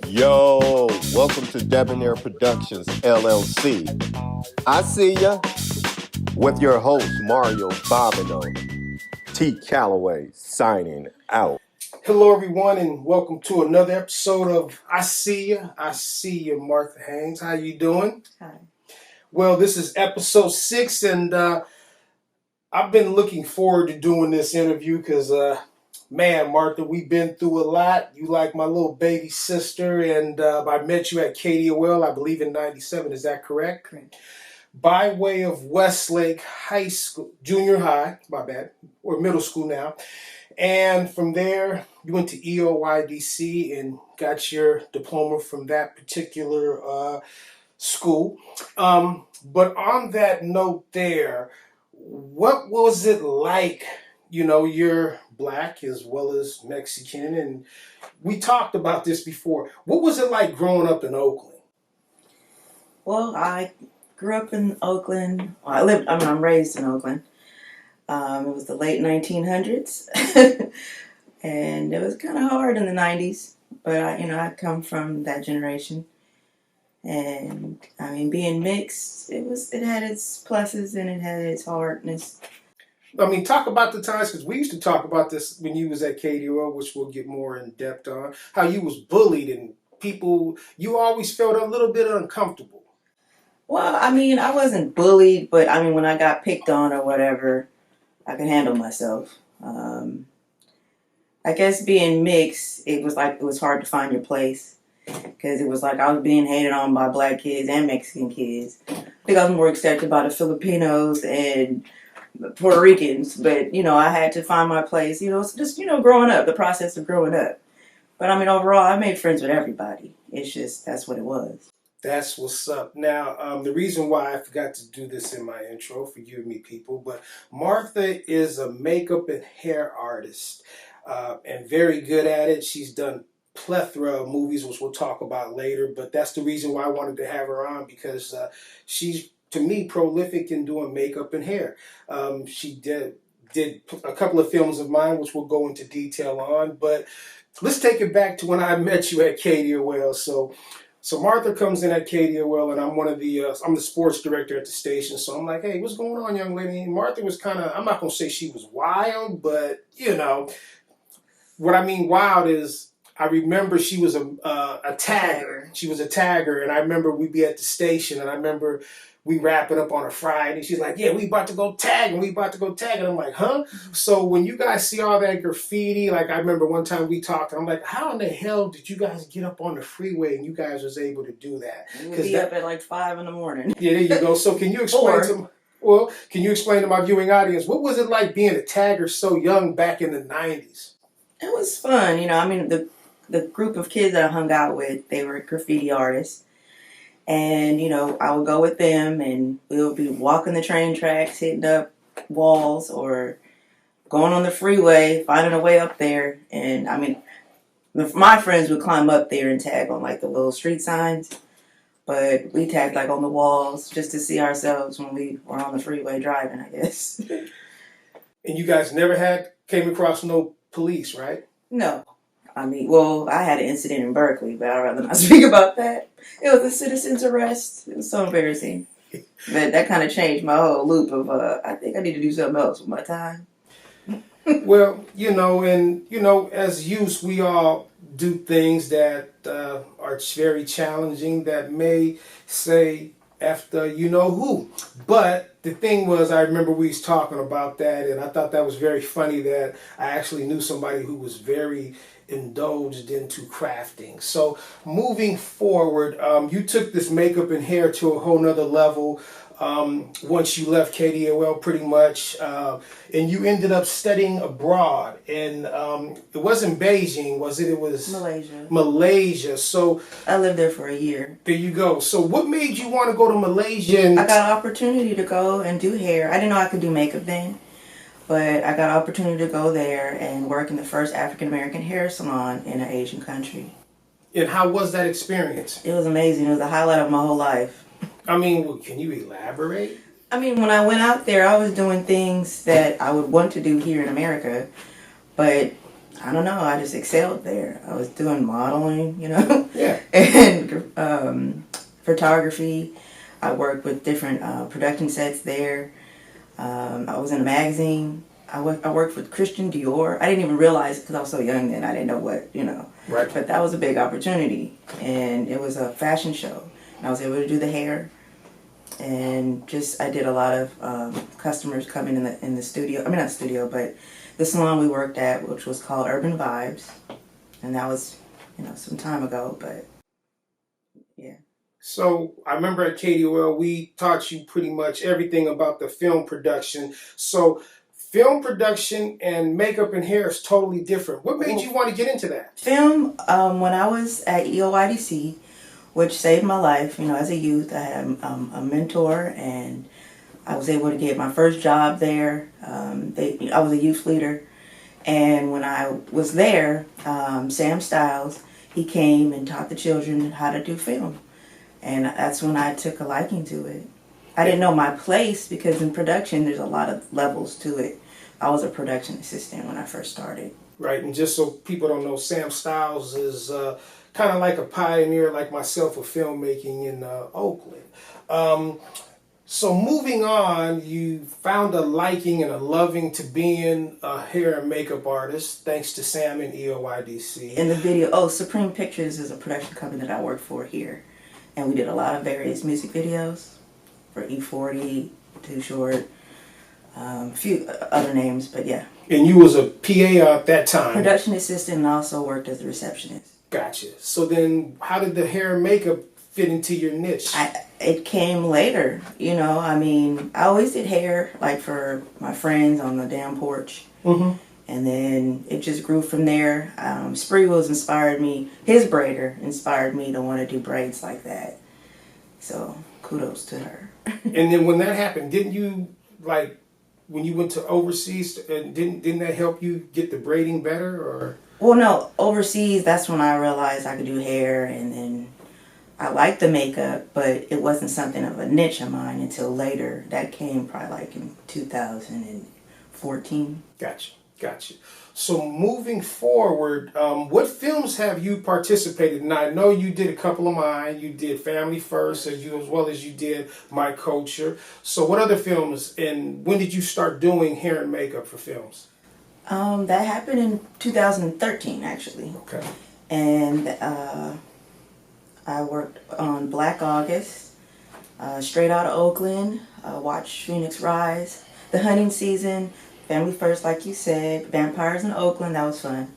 Yo, welcome to Debonair Productions, LLC. I see ya with your host, Mario Bobino. T. Calloway signing out. Hello, everyone, and welcome to another episode of I See Ya. I See Ya, Martha Haynes. How you doing? Hi. Well, this is episode 6, and I've been looking forward to doing this interview because, man, Martha, we've been through a lot. You like my little baby sister, and I met you at KDOL, I believe, in 97. Is that correct? Correct. By way of Westlake High School, junior high, my bad, or middle school now. And from there, you went to EOYDC and got your diploma from that particular school. But on that note there, what was it like? You know, you're black as well as Mexican, and we talked about this before. What was it like growing up in Oakland? Well, I grew up in Oakland. I'm raised in Oakland. It was the late 1900s, and it was kind of hard in the 90s. But I come from that generation, and I mean, being mixed, it had its pluses and it had its hardness. I mean, talk about the times, because we used to talk about this when you was at KDO, which we'll get more in depth on, how you was bullied and you always felt a little bit uncomfortable. Well, I mean, I wasn't bullied, but I mean, when I got picked on or whatever, I could handle myself. I guess being mixed, it was hard to find your place, because it was like I was being hated on by black kids and Mexican kids. I think I was more accepted by the Filipinos and Puerto Ricans, but I had to find my place. It's just growing up, the process of growing up. But I mean, overall, I made friends with everybody. It's just that's what it was. That's what's up. Now, the reason why I forgot to do this in my intro, forgive me, people, but Martha is a makeup and hair artist, and very good at it. She's done plethora of movies, which we'll talk about later, but that's the reason why I wanted to have her on, because she's, to me, prolific in doing makeup and hair. She did a couple of films of mine, which we'll go into detail on, but let's take it back to when I met you at KDOL. So Martha comes in at KDOL, and I'm the sports director at the station. So I'm like, hey, what's going on, young lady? And Martha was kind of, I'm not going to say she was wild, but, what I mean wild is, I remember she was a tagger. She was a tagger, and I remember we'd be at the station, and I remember we wrap it up on a Friday. She's like, yeah, we about to go tag, and I'm like, huh? So when you guys see all that graffiti, like I remember one time we talked, and I'm like, how in the hell did you guys get up on the freeway and you guys was able to do that? We would be up at like 5 a.m. Yeah, there you go. So can you explain to my viewing audience, what was it like being a tagger so young back in the 90s? It was fun. I mean, the group of kids that I hung out with, they were graffiti artists. And, I would go with them, and we would be walking the train tracks, hitting up walls, or going on the freeway, finding a way up there. And, I mean, my friends would climb up there and tag on, like, the little street signs. But we tagged, like, on the walls just to see ourselves when we were on the freeway driving, I guess. And you guys never came across no police, right? No. I mean, well, I had an incident in Berkeley, but I'd rather not speak about that. It was a citizen's arrest. It was so embarrassing. But that kind of changed my whole loop of, I think I need to do something else with my time. Well, as youth, we all do things that are very challenging, that may say after you know who. But the thing was, I remember we was talking about that, and I thought that was very funny that I actually knew somebody who was very indulged into crafting. So moving forward, you took this makeup and hair to a whole nother level once you left KDOL, pretty much, and you ended up studying abroad. And it wasn't Beijing, was it? It was Malaysia. So I lived there for a year. There you go. So what made you want to go to Malaysia? I got an opportunity to go and do hair. I didn't know I could do makeup then. But I got an opportunity to go there and work in the first African-American hair salon in an Asian country. And how was that experience? It was amazing. It was the highlight of my whole life. I mean, can you elaborate? I mean, when I went out there, I was doing things that I would want to do here in America. But I don't know, I just excelled there. I was doing modeling, Yeah. and photography. I worked with different production sets there. I was in a magazine. I worked with Christian Dior. I didn't even realize, because I was so young then, I didn't know what, Right. But that was a big opportunity. And it was a fashion show. And I was able to do the hair. And I did a lot of customers coming in the studio. I mean, not the studio, but the salon we worked at, which was called Urban Vibes. And that was, some time ago, but yeah. So I remember at KDOL, we taught you pretty much everything about the film production. So film production and makeup and hair is totally different. What made you want to get into that? Film, when I was at EOIDC, which saved my life, as a youth, I had a mentor, and I was able to get my first job there. I was a youth leader, and when I was there, Sam Stiles, he came and taught the children how to do film. And that's when I took a liking to it. I didn't know my place, because in production there's a lot of levels to it. I was a production assistant when I first started. Right, and just so people don't know, Sam Stiles is kind of like a pioneer like myself of filmmaking in Oakland. So moving on, you found a liking and a loving to being a hair and makeup artist, thanks to Sam and EOIDC. In the video, Supreme Pictures is a production company that I work for here. And we did a lot of various music videos for E40, Too Short, a few other names, but yeah. And you was a PA at that time. Production assistant, and also worked as a receptionist. Gotcha. So then how did the hair and makeup fit into your niche? It came later, I always did hair, like for my friends on the damn porch. Mm-hmm. And then it just grew from there. Spree Wills inspired me. His braider inspired me to want to do braids like that. So kudos to her. And then when that happened, didn't you, when you went to overseas, didn't that help you get the braiding better? Or? Well, no, overseas, that's when I realized I could do hair. And then I liked the makeup, but it wasn't something of a niche of mine until later. That came probably in 2014. Gotcha. So moving forward, what films have you participated in? I know you did a couple of mine. You did Family First, as well as you did My Culture. So what other films, and when did you start doing hair and makeup for films? That happened in 2013, actually. Okay. And I worked on Black August, Straight Outta Oakland, watched Phoenix Rise, The Hunting Season, Family First, like you said, Vampires in Oakland, that was fun.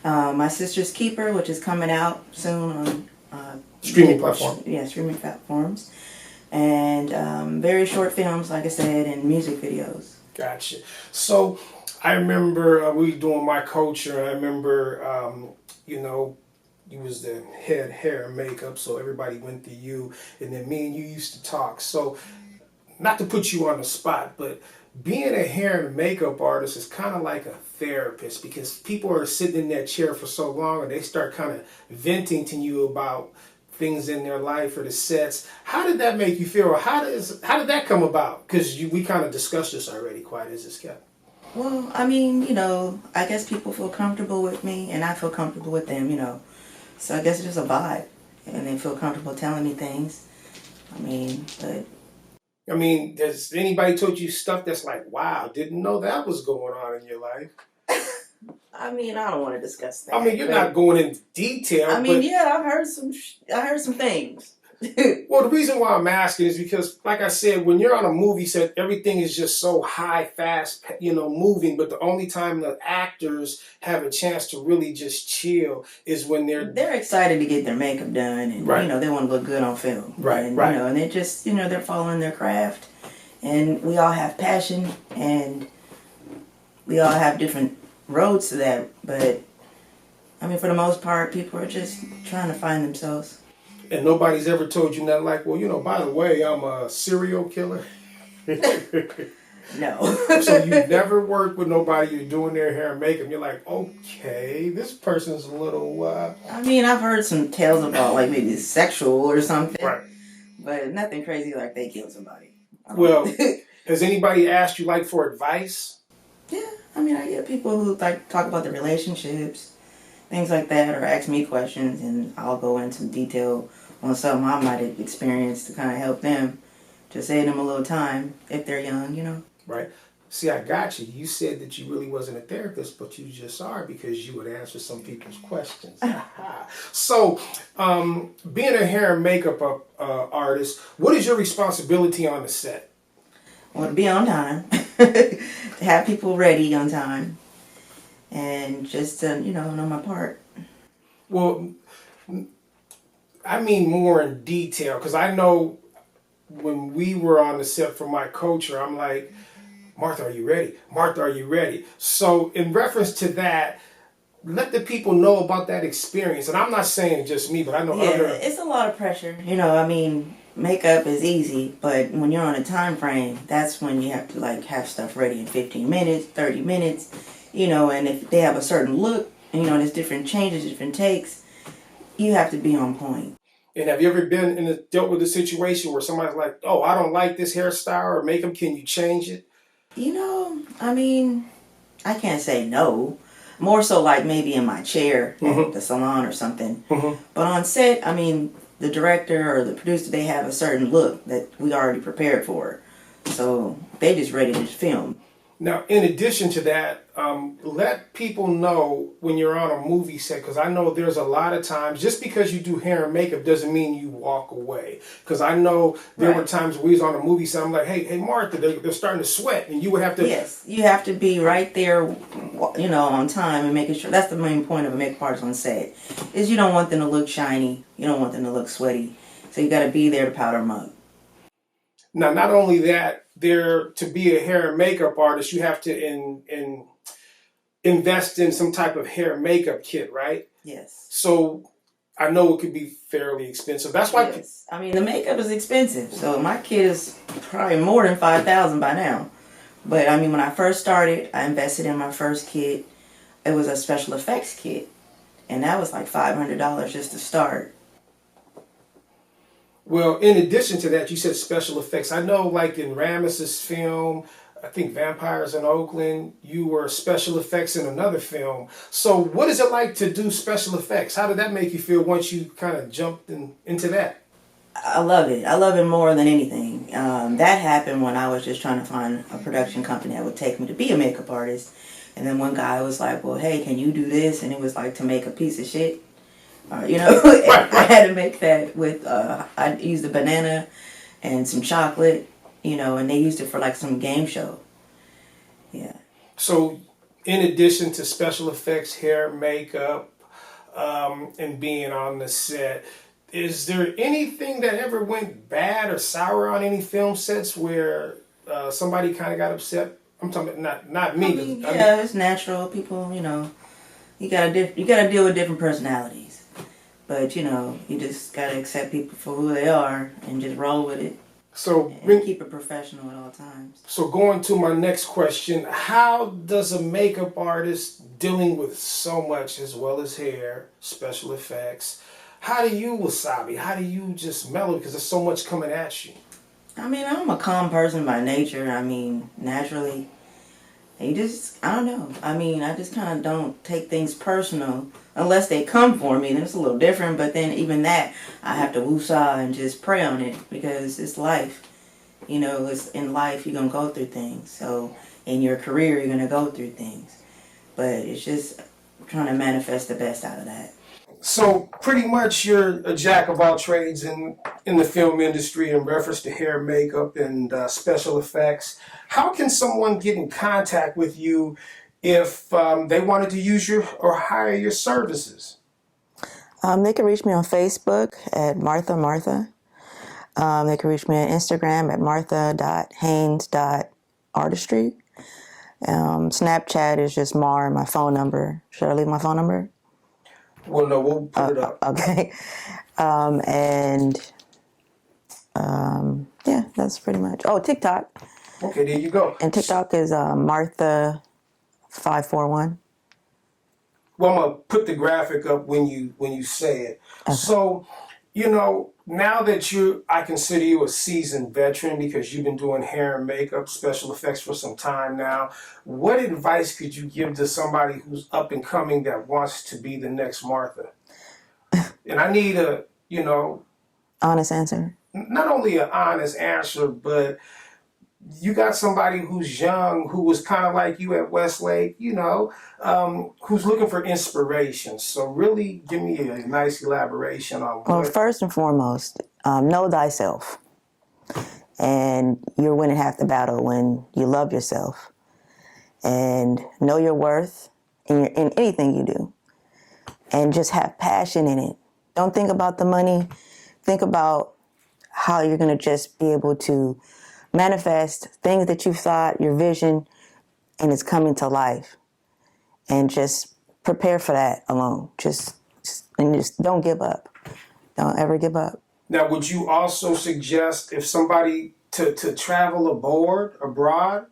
My Sister's Keeper, which is coming out soon on streaming platforms. Yeah, streaming platforms. And very short films, like I said, and music videos. Gotcha. So I remember we were doing My Culture, and I remember, you was the head hair and makeup, so everybody went to you, and then me and you used to talk. So not to put you on the spot, but being a hair and makeup artist is kind of like a therapist, because people are sitting in that chair for so long, and they start kind of venting to you about things in their life or the sets. How did that make you feel? Or how did that come about? Because we kind of discussed this already, quite as it's kept. Well, I guess people feel comfortable with me, and I feel comfortable with them, So I guess it's just a vibe, and they feel comfortable telling me things. Has anybody told you stuff that's like, wow, didn't know that was going on in your life? I don't want to discuss that. You're not going into detail. Yeah, I heard some things. Well, the reason why I'm asking is because, like I said, when you're on a movie set, everything is just so high, fast, moving. But the only time the actors have a chance to really just chill is when they're excited to get their makeup done, and right. They want to look good on film. Right, and, right. And they just they're following their craft, and we all have passion, and we all have different roads to that. But for the most part, people are just trying to find themselves. And nobody's ever told you nothing like, well, by the way, I'm a serial killer. No. So you've never worked with nobody who's doing their hair and makeup. You're like, okay, this person's a little... I've heard some tales about maybe sexual or something. Right. But nothing crazy like they killed somebody. Well, has anybody asked you for advice? Yeah, I mean, I get people who like talk about their relationships, things like that, or ask me questions, and I'll go into detail on something I might have experienced to kind of help them, to save them a little time if they're young, you know. Right. See, I got you. You said that you really wasn't a therapist, but you just are because you would answer some people's questions. So, being a hair and makeup artist, what is your responsibility on the set? Well, to be on time, to have people ready on time, and just to, you know my part. Well, I mean more in detail because I know when we were on the set for my culture, I'm like, Martha, are you ready? Martha, are you ready? So in reference to that, let the people know about that experience. And I'm not saying just me, but I know other... it's a lot of pressure. I mean, makeup is easy, but when you're on a time frame, that's when you have to like have stuff ready in 15 minutes, 30 minutes, and if they have a certain look, there's different changes, different takes, you have to be on point. And have you ever dealt with a situation where somebody's like, oh, I don't like this hairstyle or makeup, can you change it? I mean, I can't say no. More so like maybe in my chair at the salon or something. But on set, I mean, the director or the producer, they have a certain look that we already prepared for. So they just ready to film. Now, in addition to that, let people know when you're on a movie set, because I know there's a lot of times, just because you do hair and makeup doesn't mean you walk away. Because I know there were times we was on a movie set, I'm like, hey, Martha, they're starting to sweat, and you would have to... Yes, you have to be right there, on time and making sure. That's the main point of a makeup artist on set, is you don't want them to look shiny, you don't want them to look sweaty, so you got to be there to powder them up. Now, not only that, to be a hair and makeup artist, you have to invest in some type of hair and makeup kit, right? Yes. So I know it could be fairly expensive. That's why... Yes. I mean, the makeup is expensive, so my kit is probably more than $5,000 by now. But I mean, when I first started, I invested in my first kit. It was a special effects kit, and that was like $500 just to start. Well, in addition to that, you said special effects. I know, like in Rames's film, I think Vampires in Oakland, you were special effects in another film. So what is it like to do special effects? How did that make you feel once you kind of jumped into that? I love it. I love it more than anything. That happened when I was just trying to find a production company that would take me to be a makeup artist. And then one guy was like, well, hey, can you do this? And it was like to make a piece of shit. I had to make that with, I used a banana and some chocolate, and they used it for like some game show. Yeah. So in addition to special effects, hair, makeup, and being on the set, is there anything that ever went bad or sour on any film sets where somebody kind of got upset? I'm talking about not me. I mean, it's natural. People, you gotta deal with different personalities. But, you just got to accept people for who they are and just roll with it. And keep it professional at all times. So going to my next question, how does a makeup artist dealing with so much as well as hair, special effects, how do you wasabi? How do you just mellow? Because there's so much coming at you. I mean, I'm a calm person by nature. I mean, naturally. I don't know. I mean, I just kind of don't take things personal unless they come for me. Then it's a little different. But then even that, I have to woosah and just pray on it because it's life. It's in life you're going to go through things. So in your career, you're going to go through things. But it's just trying to manifest the best out of that. So pretty much you're a jack of all trades in the film industry in reference to hair, makeup, and special effects. How can someone get in contact with you if they wanted to use your or hire your services? They can reach me on Facebook at Martha. They can reach me on Instagram at martha.haynes.artistry. Snapchat is just Mar, my phone number. Should I leave my phone number? Well, no, we'll put it up. Okay. Yeah, that's pretty much. Oh, TikTok. Okay, there you go. And TikTok is Martha541. Well, I'm gonna put the graphic up when you say it. Okay. So, You know, now that I consider you a seasoned veteran because you've been doing hair and makeup, special effects for some time now. What advice could you give to somebody who's up and coming that wants to be the next Martha? And I need a, honest answer. not only an honest answer, but you got somebody who's young, who was kind of like you at Westlake, who's looking for inspiration. So really give me a nice elaboration on Well, first and foremost, know thyself. And you're winning half the battle when you love yourself. And know your worth in anything you do. And just have passion in it. Don't think about the money. Think about how you're going to just be able to manifest things that you've thought, your vision, and it's coming to life. And just prepare for that alone. Just don't give up. Don't ever give up. Now, would you also suggest if somebody to travel abroad,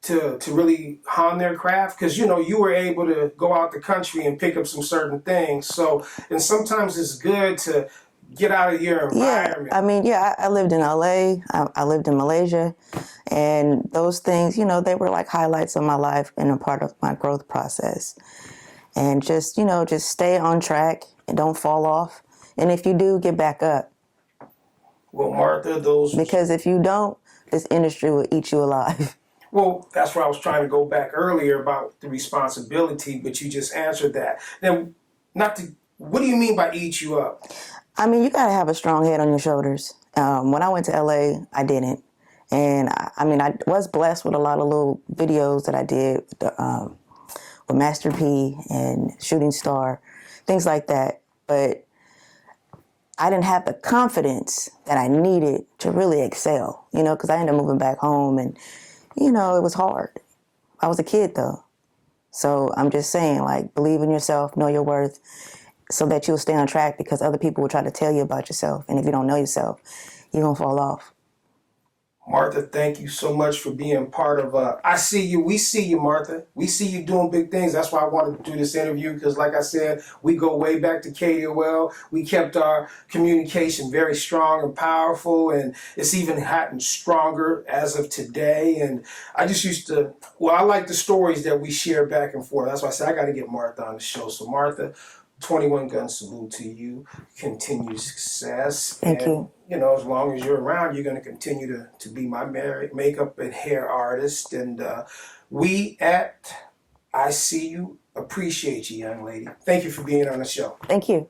to really hone their craft? Because, you were able to go out the country and pick up some certain things. So, and sometimes it's good to get out of your environment. Yeah, I mean, I lived in LA, I lived in Malaysia, and those things, they were like highlights of my life and a part of my growth process. And just stay on track and don't fall off. And if you do, get back up. Well, Martha, because if you don't, this industry will eat you alive. Well, that's where I was trying to go back earlier about the responsibility, but you just answered that. Now, what do you mean by eat you up? I mean, you got to have a strong head on your shoulders. When I went to LA, I didn't. And I was blessed with a lot of little videos that I did with Master P and Shooting Star, things like that. But I didn't have the confidence that I needed to really excel, because I ended up moving back home and, it was hard. I was a kid though. So I'm just saying, believe in yourself, know your worth, so that you'll stay on track, because other people will try to tell you about yourself. And if you don't know yourself, you're going to fall off. Martha, thank you so much for being part of I See You. We see you, Martha. We see you doing big things. That's why I wanted to do this interview, because like I said, we go way back to KDOL. We kept our communication very strong and powerful, and it's even gotten stronger as of today. And I just I like the stories that we share back and forth. That's why I said I got to get Martha on the show. So Martha, 21 gun salute to you. Continued success. Thank you. As long as you're around, you're going to continue to be my makeup and hair artist. And we at I See You appreciate you, young lady. Thank you for being on the show. Thank you.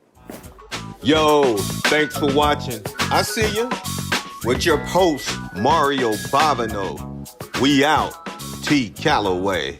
Yo, thanks for watching. I See You with your host, Mario Bobino. We out. T. Calloway.